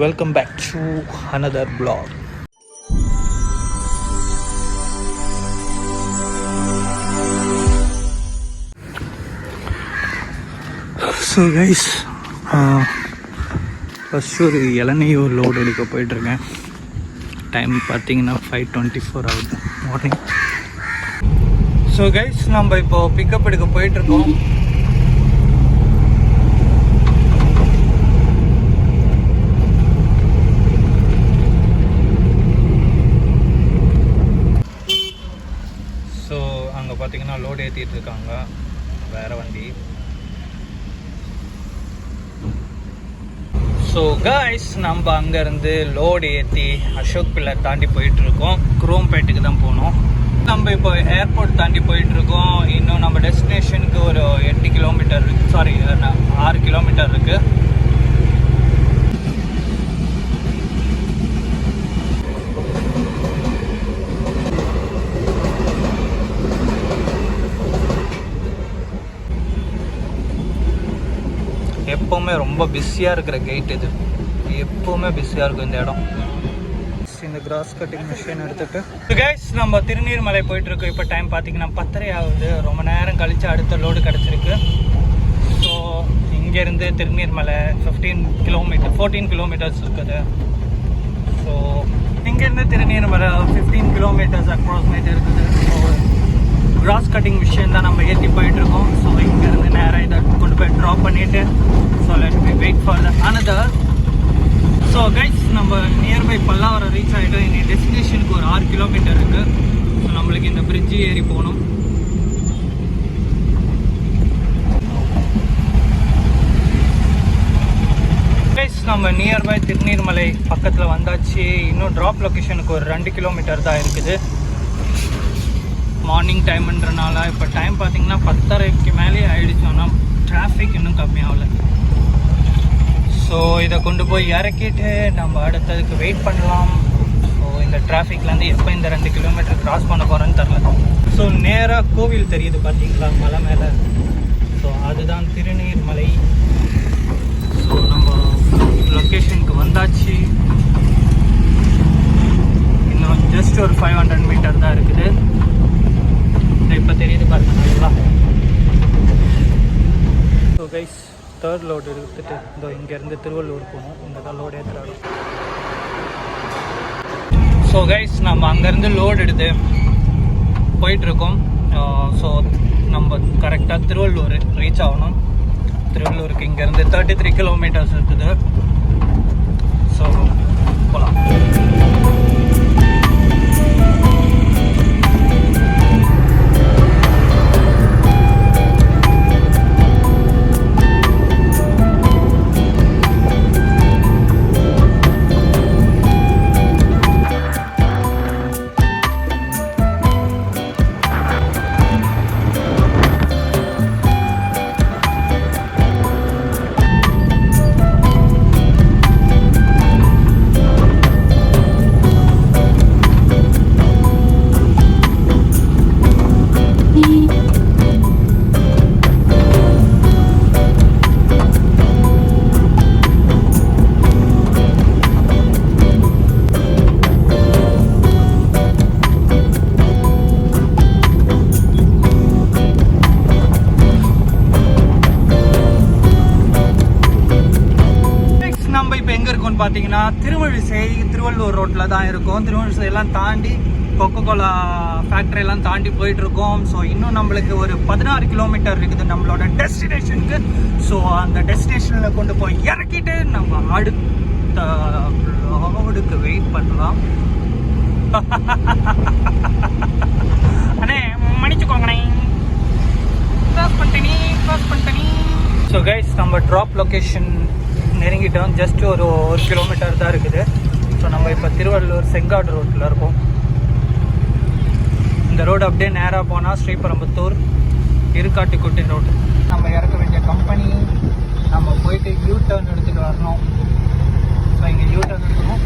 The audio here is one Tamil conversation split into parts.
Welcome back to another vlog. So guys, first ஒரு இளநீர் லோடு எடுக்க போயிட்டுருக்கேன். டைம் பார்த்தீங்கன்னா 5:24 ஆகுது மார்னிங். ஸோ கைஸ், நம்ம இப்போ பிக்கப் எடுக்க போயிட்டுருக்கோம். ஸோ அங்கே பார்த்தீங்கன்னா லோடு ஏற்றிட்டு இருக்காங்க, வேறு வண்டி. ஸோ காய்ஸ், நம்ம அங்கேருந்து லோடு ஏற்றி அசோக் பில்லர் தாண்டி போயிட்டுருக்கோம். குரோம்பேட்டுக்கு தான் போகணும். நம்ம இப்போ ஏர்போர்ட் தாண்டி போயிட்டுருக்கோம். இன்னும் நம்ம டெஸ்டினேஷனுக்கு ஒரு 8 கிலோமீட்டர் இருக்குது, சாரி 6 கிலோமீட்டர் இருக்குது. எப்போவுமே ரொம்ப பிஸியாக இருக்கிற கேட் இது, எப்போவுமே பிஸியாக இருக்கும் இந்த இடம். இந்த கிராஸ் கட்டிங் மிஷின் எடுத்துகிட்டு கைஸ் நம்ம திருநீர்மலை போயிட்டுருக்கோம். இப்போ டைம் பார்த்தீங்கன்னா 10:30 ஆகுது. ரொம்ப நேரம் கழித்து அடுத்த லோடு கிடச்சிருக்கு. ஸோ இங்கேருந்து திருநீர்மலை 14 கிலோமீட்டர்ஸ் இருக்குது. ஸோ இங்கேருந்து திருநீர்மலை 15 கிலோமீட்டர்ஸ் அப்ராக்சிமேட் இருக்குது. ஸோ கிராஸ் கட்டிங் மிஷின் தான் நம்ம ஏற்றி போயிட்டுருக்கோம். ஸோ இங்கேருந்து நேராக இதை கொண்டு போய் ட்ராப் பண்ணிவிட்டு so let me wait for the another. So guys, நம்ம நியர்பை பல்லாவரம் ரீச் ஆகிட்டோம். இனி டெஸ்டினேஷனுக்கு ஒரு 6 கிலோமீட்டர் இருக்குது. ஸோ நம்மளுக்கு இந்த பிரிட்ஜு ஏறி போகணும். கைஸ், நம்ம நியர்பை திருநீர்மலை பக்கத்தில் வந்தாச்சு. இன்னும் ட்ராப் லொக்கேஷனுக்கு ஒரு 2 கிலோமீட்டர் தான் இருக்குது. மார்னிங் டைம்ன்றனால இப்போ டைம் பார்த்திங்கன்னா 10:30க்கு மேலே ஆகிடுச்சு. ஆனால் டிராஃபிக் இன்னும் கம்மியாகலை. ஸோ இதை கொண்டு போய் இறக்கிட்டு நம்ம அடுத்ததுக்கு வெயிட் பண்ணலாம். ஸோ இந்த டிராஃபிக்லேருந்து எப்போ இந்த 2 கிலோமீட்டர் கிராஸ் பண்ண போகிறேன்னு தெரில. ஸோ நேராக கோவில் தெரியுது பார்த்தீங்களா மலை மேலே. ஸோ அதுதான் திருநீர்மலை. ஸோ நம்ம லொக்கேஷனுக்கு வந்தாச்சு. இன்னும் ஜஸ்ட் ஒரு 500 மீட்டர் தான் இருக்குது. இப்போ தெரியுது பாருங்களா. ஸோ கைஸ், 3rd லோடு எடுத்துகிட்டு இதோ இங்கேருந்து திருவள்ளூர் போகணும். இங்கே தான் லோடு ஏற்றுறாரு. ஸோ கைஸ், நம்ம அங்கேருந்து லோடு எடுத்து போயிட்டுருக்கோம். ஸோ நம்ம கரெக்டாக திருவள்ளூர் ரீச் ஆகணும். திருவள்ளூருக்கு இங்கேருந்து 33 கிலோமீட்டர்ஸ் இருக்குது. ஸோ போகலாம். பார்த்தீங்கன்னா திருமழிசை திருவள்ளூர் ரோட்டில் தான் இருக்கும். திருமழிசை எல்லாம் தாண்டி கொக்கோ கோலா ஃபேக்ட்ரி எல்லாம் தாண்டி போயிட்டுருக்கோம். ஸோ இன்னும் நம்மளுக்கு ஒரு 16 கிலோமீட்டர் இருக்குது நம்மளோட டெஸ்டினேஷனுக்கு. ஸோ அந்த டெஸ்டினேஷனில் கொண்டு போய் இறக்கிட்டு நம்ம அடுத்த லோடுக்கு வெயிட் பண்ணலாம். அண்ணே மன்னிச்சுக்கோங்கண்ணே, கிராஸ் பண்ணிட்டேனே. ஸோ கைஸ், நம்ம ட்ராப் லொக்கேஷன் நெருங்கிட்டோம். ஜஸ்ட் ஒரு கிலோமீட்டர் தான் இருக்குது. ஸோ நம்ம இப்போ திருவள்ளூர் செங்காடு ரோட்டில் இருக்கோம். இந்த ரோடு அப்படியே நேராக போனால் ஸ்ரீபெரும்புத்தூர் இருக்காட்டுக்குட்டி ரோடு. நம்ம இறக்க வேண்டிய கம்பெனி. நம்ம போயிட்டு யூ டர்ன் எடுத்துகிட்டு வரணும். ஸோ இங்கே யூ டர்ன் எடுக்கணும்.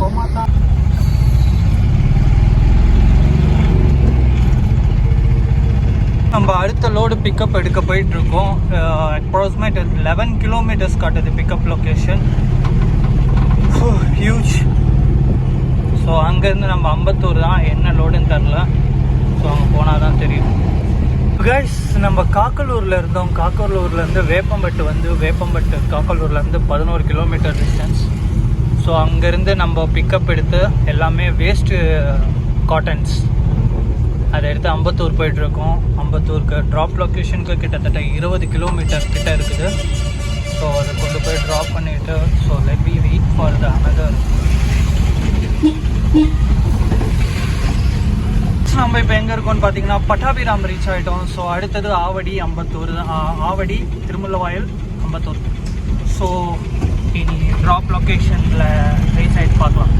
கோமாத்தா நம்ம அடுத்த லோடு பிக்கப் எடுக்க போயிட்டுருக்கோம். அப்ராக்சிமேட் 11 கிலோமீட்டர்ஸ் காட்டுது பிக்கப் லொக்கேஷன். ஹியூஜ். ஸோ அங்கேருந்து நம்ம அம்பத்தூர் தான், என்ன லோடுன்னு தெரில. ஸோ அங்கே போனால் தான் தெரியும். கைஸ், நம்ம காக்கலூரில் இருந்தோம். காக்கலூர்லேருந்து வேப்பம்பட்டு வந்து வேப்பம்பட்டு காக்கலூர்லேருந்து 11 கிலோமீட்டர் டிஸ்டன்ஸ். ஸோ அங்கேருந்து நம்ம பிக்கப் எடுத்து எல்லாமே வேஸ்ட்டு காட்டன்ஸ் அதை எடுத்து அம்பத்தூர் போயிட்டுருக்கோம். அம்பத்தூருக்கு ட்ராப் லொக்கேஷனுக்கு கிட்டத்தட்ட 20 கிலோமீட்டர் கிட்ட இருக்குது. ஸோ அதை கொண்டு போய் ட்ராப் பண்ணிவிட்டு so let be wait for the another. நம்ம இப்போ எங்கே இருக்கோம்னு பார்த்தீங்கன்னா பட்டாபிராம் ரீச் ஆகிட்டோம். ஸோ அடுத்தது ஆவடி, அம்பத்தூர், ஆவடி, திருமுல்லவாயல், அம்பத்தூர். ஸோ இனி ட்ராப் லொக்கேஷனில் ரீச் ஆகிட்டு பார்க்கலாம்.